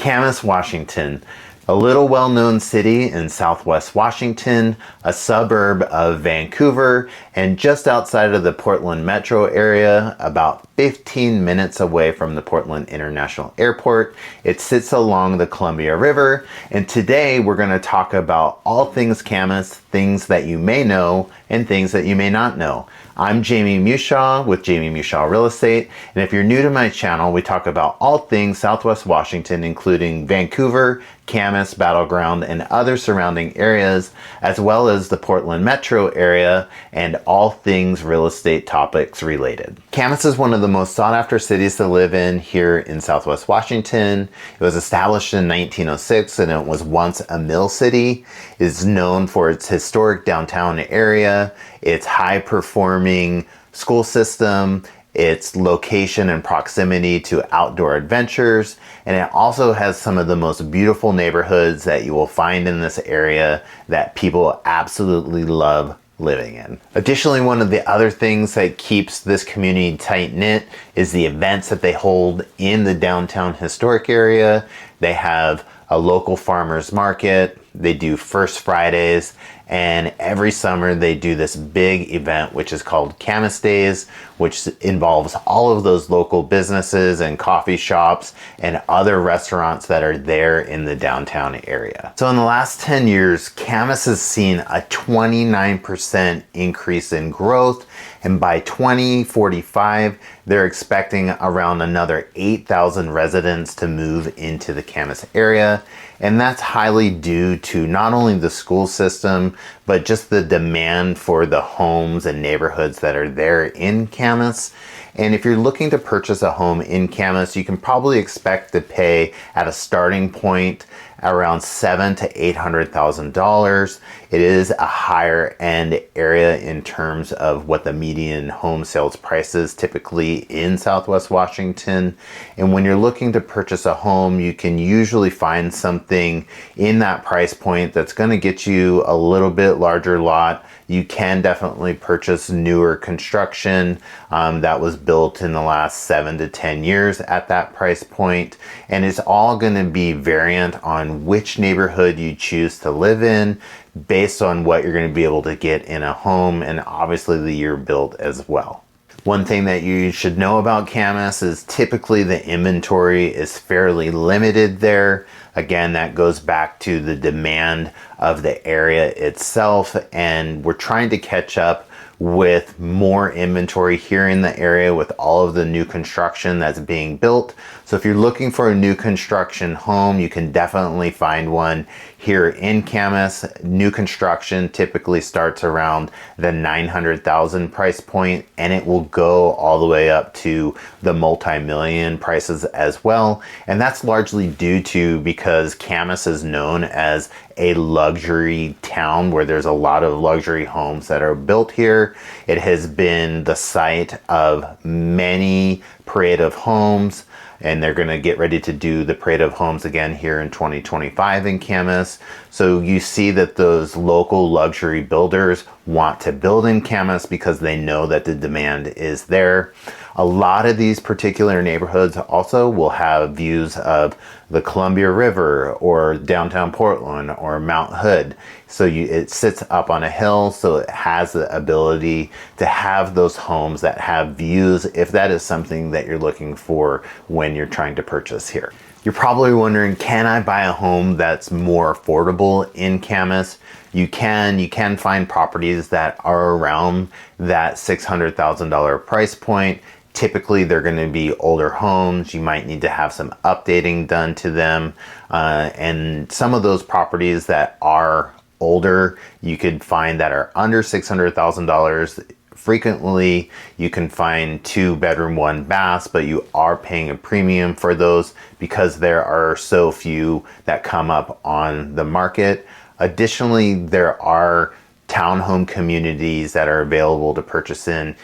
Camas, Washington, a little well-known city in Southwest Washington, a suburb of Vancouver, and just outside of the Portland metro area, about 15 minutes away from the Portland International Airport. It sits along the Columbia River, and today we're going to talk about all things Camas, things that you may know and things that you may not know. I'm Jamie Mushaw with Jamie Mushaw Real Estate, and if you're new to my channel, we talk about all things Southwest Washington, including Vancouver, Camas, Battleground, and other surrounding areas, as well as the Portland metro area, and all things real estate topics related. Camas is one of the most sought after cities to live in here in Southwest Washington. It was established in 1906 and it was once a mill city. It is known for its historic downtown area, its high performing school system, its location and proximity to outdoor adventures, and it also has some of the most beautiful neighborhoods that you will find in this area that people absolutely love living in. Additionally, one of the other things that keeps this community tight-knit is the events that they hold in the downtown historic area. They have a local farmers market, they do First Fridays, and every summer they do this big event which is called Camas Days, which involves all of those local businesses and coffee shops and other restaurants that are there in the downtown area. So in the last 10 years, Camas has seen a 29% increase in growth, and by 2045, they're expecting around another 8,000 residents to move into the Camas area. And that's highly due to not only the school system, but just the demand for the homes and neighborhoods that are there in Camas. And if you're looking to purchase a home in Camas, you can probably expect to pay at a starting point around $700,000 to $800,000. It is a higher end area in terms of what the median home sales price is typically in Southwest Washington. And when you're looking to purchase a home, you can usually find something in that price point that's going to get you a little bit larger lot. You can definitely purchase newer construction that was built in the last 7 to 10 years at that price point. And it's all going to be variant on which neighborhood you choose to live in based on what you're going to be able to get in a home, and obviously the year built as well. One thing that you should know about Camas is typically the inventory is fairly limited there. Again, that goes back to the demand of the area itself, and we're trying to catch up with more inventory here in the area with all of the new construction that's being built. So if you're looking for a new construction home, you can definitely find one here in Camas. New construction typically starts around the $900,000 price point, and it will go all the way up to the multi-million prices as well. And that's largely due to because Camas is known as a luxury town where there's a lot of luxury homes that are built here. It has been the site of many parade of homes, and they're going to get ready to do the parade of homes again here in 2025 in Camas. So you see that those local luxury builders want to build in Camas because they know that the demand is there. A lot of these particular neighborhoods also will have views of the Columbia River or downtown Portland or Mount Hood. So it sits up on a hill, so it has the ability to have those homes that have views if that is something that you're looking for when you're trying to purchase here. You're probably wondering, can I buy a home that's more affordable in Camas? You can find properties that are around that $600,000 price point. Typically, they're going to be older homes. You might need to have some updating done to them. And some of those properties that are older, you could find that are under $600,000. Frequently, you can find 2-bedroom, 1 bath, but you are paying a premium for those because there are so few that come up on the market. Additionally, there are townhome communities that are available to purchase in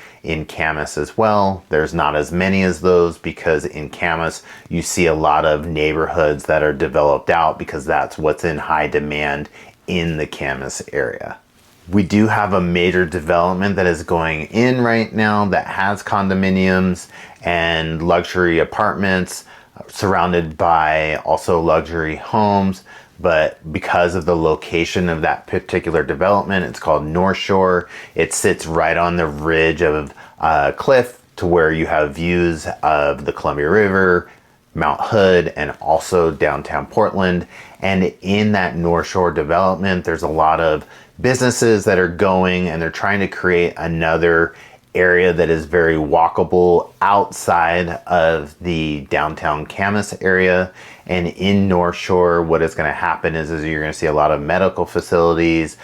Camas as well. There's not as many as those because in Camas you see a lot of neighborhoods that are developed out because that's what's in high demand in the Camas area. We do have a major development that is going in right now that has condominiums and luxury apartments. surrounded by also luxury homes. But because of the location of that particular development, it's called North Shore. It sits right on the ridge of a cliff to where you have views of the Columbia River, Mount Hood, and also downtown Portland. And in that North Shore development, there's a lot of businesses that are going, and they're trying to create another area that is very walkable outside of the downtown Camas area. And in North Shore, what is going to happen is you're going to see a lot of medical facilities.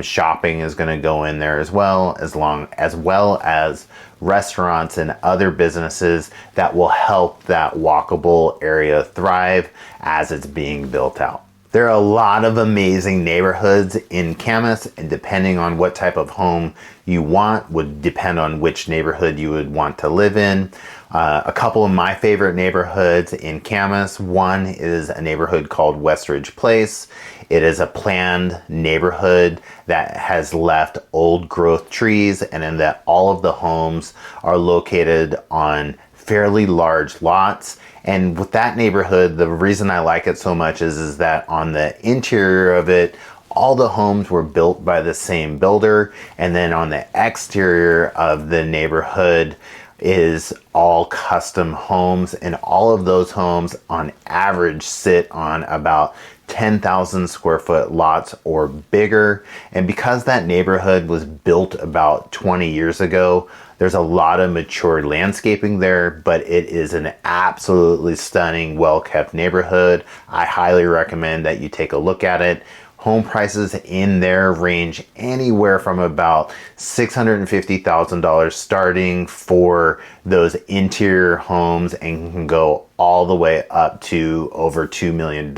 Shopping is going to go in there as well as restaurants and other businesses that will help that walkable area thrive as it's being built out. There are a lot of amazing neighborhoods in Camas, and depending on what type of home you want would depend on which neighborhood you would want to live in. A couple of my favorite neighborhoods in Camas. One is a neighborhood called Westridge Place. It is a planned neighborhood that has left old growth trees, and in that all of the homes are located on fairly large lots. And with that neighborhood, the reason I like it so much is that on the interior of it, all the homes were built by the same builder. And then on the exterior of the neighborhood is all custom homes. And all of those homes on average sit on about 10,000 square foot lots or bigger. And because that neighborhood was built about 20 years ago, there's a lot of mature landscaping there, but it is an absolutely stunning, well-kept neighborhood. I highly recommend that you take a look at it. Home prices in there range anywhere from about $650,000 starting for those interior homes, and can go all the way up to over $2 million,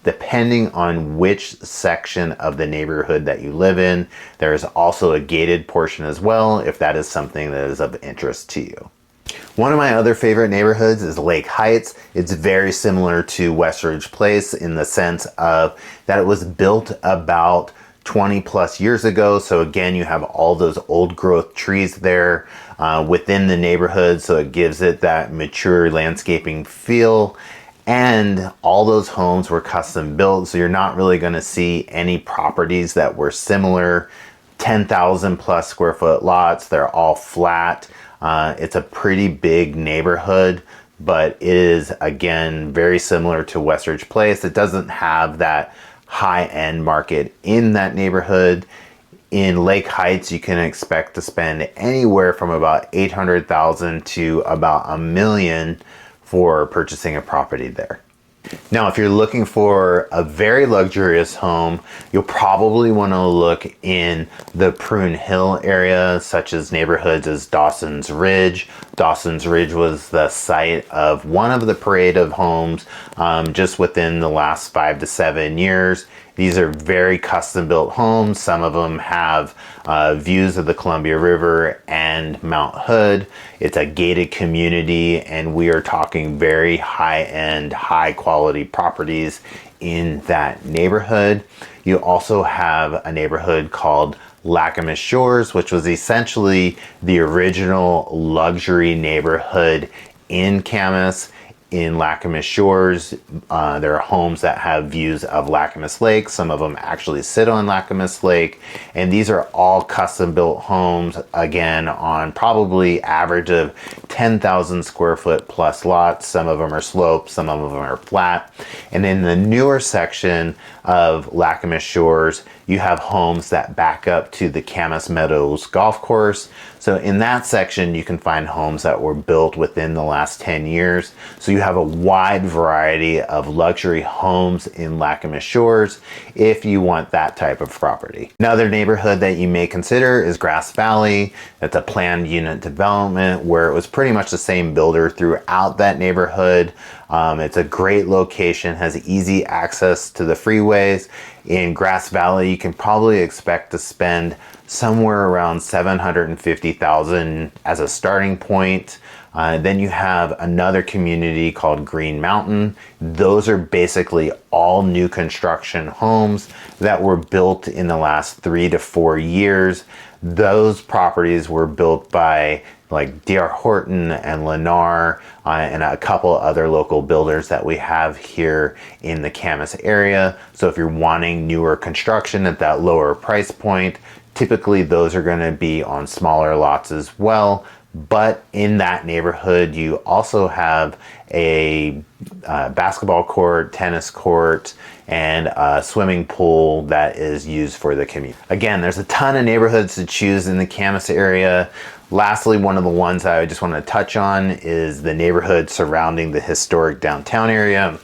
depending on which section of the neighborhood that you live in. There is also a gated portion as well, if that is something that is of interest to you. One of my other favorite neighborhoods is Lake Heights. It's very similar to Westridge Place in the sense of that it was built about 20 plus years ago. So again, you have all those old growth trees there within the neighborhood. So it gives it that mature landscaping feel. And all those homes were custom built. So you're not really going to see any properties that were similar. 10,000 plus square foot lots. They're all flat. It's a pretty big neighborhood, but it is, again, very similar to Westridge Place. It doesn't have that high-end market in that neighborhood. In Lake Heights, you can expect to spend anywhere from about $800,000 to about $1 million for purchasing a property there. Now, if you're looking for a very luxurious home, you'll probably want to look in the Prune Hill area, such as neighborhoods as Dawson's Ridge. Dawson's Ridge was the site of one of the parade of homes just within the last 5 to 7 years. These are very custom built homes. Some of them have views of the Columbia River and Mount Hood. It's a gated community, and we are talking very high-end, high-quality properties in that neighborhood. You also have a neighborhood called Lacamas Shores, which was essentially the original luxury neighborhood in Camas. In Lacamas Shores, there are homes that have views of Lacamas Lake. Some of them actually sit on Lacamas Lake. And these are all custom built homes, again, on probably average of 10,000 square foot plus lots. Some of them are sloped, some of them are flat. And in the newer section of Lacamas Shores, you have homes that back up to the Camas Meadows golf course. So in that section, you can find homes that were built within the last 10 years. So you have a wide variety of luxury homes in Lacamas Shores if you want that type of property. Another neighborhood that you may consider is Grass Valley. It's a planned unit development where it was pretty much the same builder throughout that neighborhood. It's a great location, has easy access to the freeways. In Grass Valley, you can probably expect to spend somewhere around $750,000 as a starting point. Then you have another community called Green Mountain. Those are basically all new construction homes that were built in the last 3 to 4 years. Those properties were built by like D.R. Horton and Lennar and a couple other local builders that we have here in the Camas area. So if you're wanting newer construction at that lower price point, typically those are going to be on smaller lots as well. But in that neighborhood, you also have a basketball court, tennis court, and a swimming pool that is used for the commute. Again, there's a ton of neighborhoods to choose in the Camas area. Lastly, one of the ones I just want to touch on is the neighborhood surrounding the historic downtown area.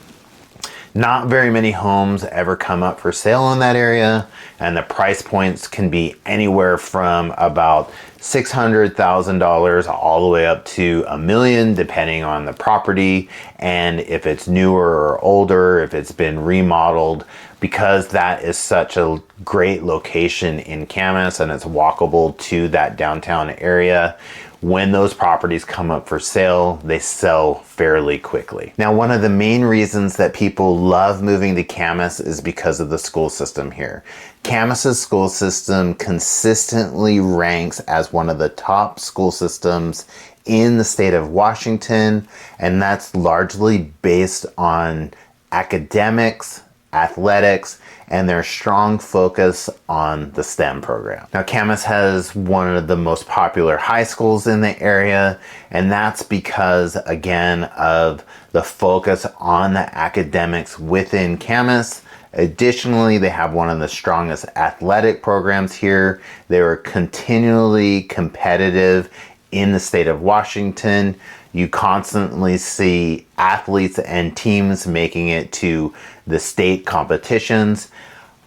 Not very many homes ever come up for sale in that area, and the price points can be anywhere from about $600,000 all the way up to $1 million, depending on the property and if it's newer or older, if it's been remodeled. Because that is such a great location in Camas and it's walkable to that downtown area, when those properties come up for sale, they sell fairly quickly. Now, one of the main reasons that people love moving to Camas is because of the school system here. Camas's school system consistently ranks as one of the top school systems in the state of Washington, and that's largely based on academics, athletics, and their strong focus on the STEM program. Now, Camas has one of the most popular high schools in the area, and that's because, again, of the focus on the academics within Camas. Additionally, they have one of the strongest athletic programs here. They are continually competitive in the state of Washington. You constantly see athletes and teams making it to the state competitions.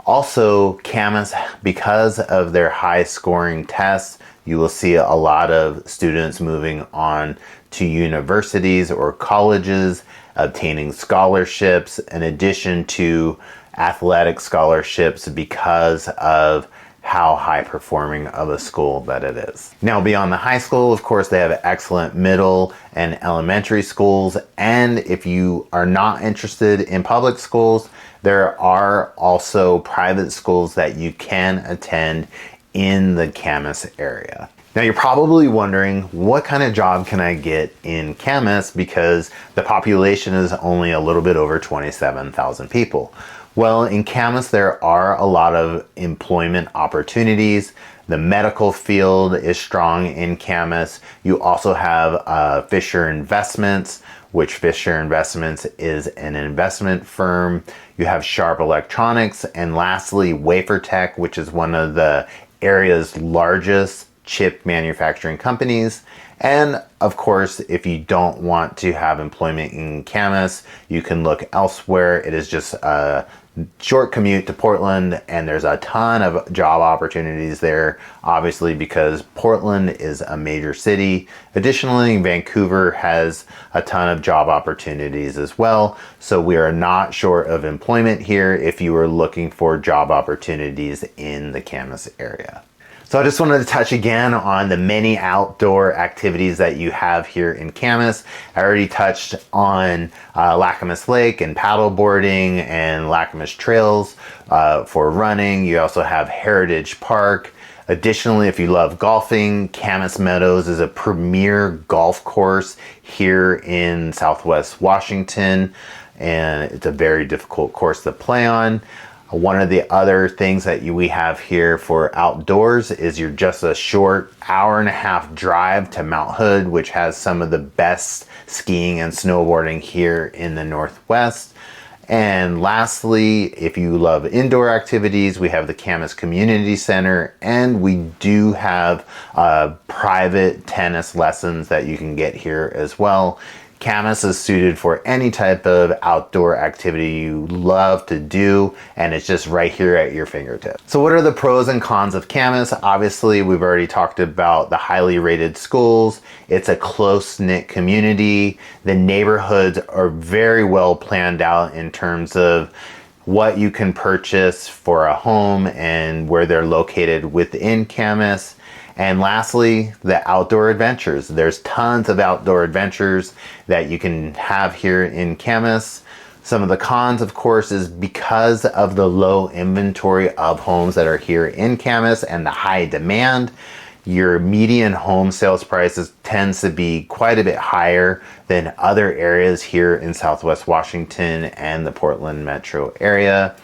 Also, Camas, because of their high scoring tests, you will see a lot of students moving on to universities or colleges, obtaining scholarships, in addition to athletic scholarships because of how high performing of a school that it is. Now, beyond the high school, of course, they have excellent middle and elementary schools. And if you are not interested in public schools, there are also private schools that you can attend in the Camas area. Now, you're probably wondering, what kind of job can I get in Camas because the population is only a little bit over 27,000 people? Well, in Camas, there are a lot of employment opportunities. The medical field is strong in Camas. You also have Fisher Investments, which Fisher Investments is an investment firm. You have Sharp Electronics, and lastly, WaferTech, which is one of the area's largest chip manufacturing companies. And of course, if you don't want to have employment in Camas, you can look elsewhere. It is just a short commute to Portland, and there's a ton of job opportunities there, obviously, because Portland is a major city. Additionally, Vancouver has a ton of job opportunities as well. So we are not short of employment here if you are looking for job opportunities in the Camas area. So I just wanted to touch again on the many outdoor activities that you have here in Camas. I already touched on Lacamas Lake and paddle boarding and Lacamas trails for running. You also have Heritage Park. Additionally, if you love golfing, Camas Meadows is a premier golf course here in Southwest Washington, and it's a very difficult course to play on. One of the other things that we have here for outdoors is you're just a short hour-and-a-half drive to Mount Hood, which has some of the best skiing and snowboarding here in the Northwest. And lastly, if you love indoor activities, we have the Camas Community Center, and we do have private tennis lessons that you can get here as well. Camas is suited for any type of outdoor activity you love to do, and it's just right here at your fingertips. So what are the pros and cons of Camas? Obviously, we've already talked about the highly rated schools. It's a close-knit community. The neighborhoods are very well planned out in terms of what you can purchase for a home and where they're located within Camas. And lastly, the outdoor adventures. There's tons of outdoor adventures that you can have here in Camas. Some of the cons, of course, is because of the low inventory of homes that are here in Camas and the high demand, your median home sales prices tends to be quite a bit higher than other areas here in Southwest Washington and the Portland metro area.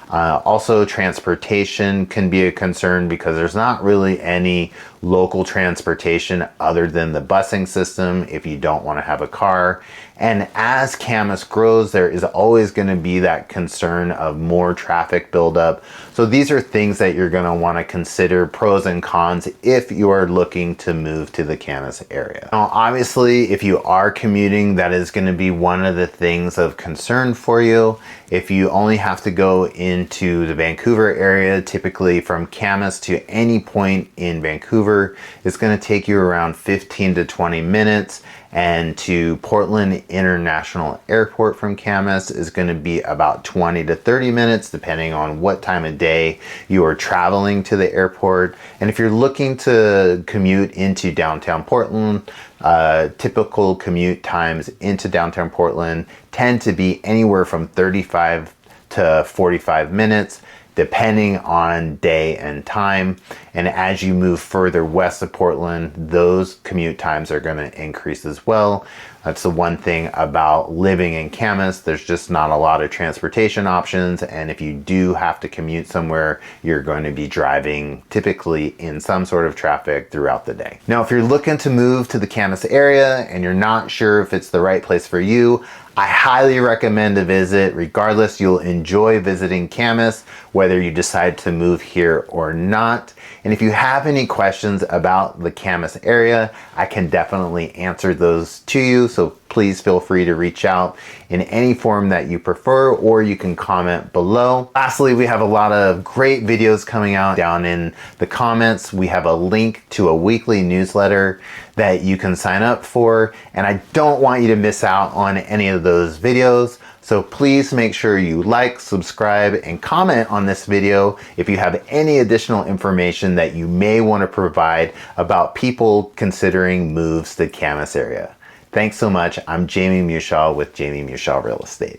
Also, transportation can be a concern because there's not really any local transportation other than the busing system if you don't want to have a car. And as Camas grows, there is always going to be that concern of more traffic buildup. So these are things that you're going to want to consider, pros and cons, if you are looking to move to the Camas area. Now, obviously, if you are commuting, that is going to be one of the things of concern for you. If you only have to go into the Vancouver area, typically from Camas to any point in Vancouver, it's going to take you around 15 to 20 minutes. And to Portland International Airport from Camas is going to be about 20 to 30 minutes, depending on what time of day you are traveling to the airport. And if you're looking to commute into downtown Portland, typical commute times into downtown Portland tend to be anywhere from 35 to 45 minutes, depending on day and time. And as you move further west of Portland, those commute times are going to increase as well. That's the one thing about living in Camas. There's just not a lot of transportation options. And if you do have to commute somewhere, you're going to be driving typically in some sort of traffic throughout the day. Now, if you're looking to move to the Camas area and you're not sure if it's the right place for you, I highly recommend a visit. Regardless, you'll enjoy visiting Camas, whether you decide to move here or not. And if you have any questions about the Camas area, I can definitely answer those to you. So please feel free to reach out in any form that you prefer, or you can comment below. Lastly, we have a lot of great videos coming out down in the comments. We have a link to a weekly newsletter that you can sign up for, and I don't want you to miss out on any of those videos. So please make sure you like, subscribe, and comment on this video if you have any additional information that you may want to provide about people considering moves to the Camas area. Thanks so much. I'm Jamie Mushaw with Jamie Mushaw Real Estate.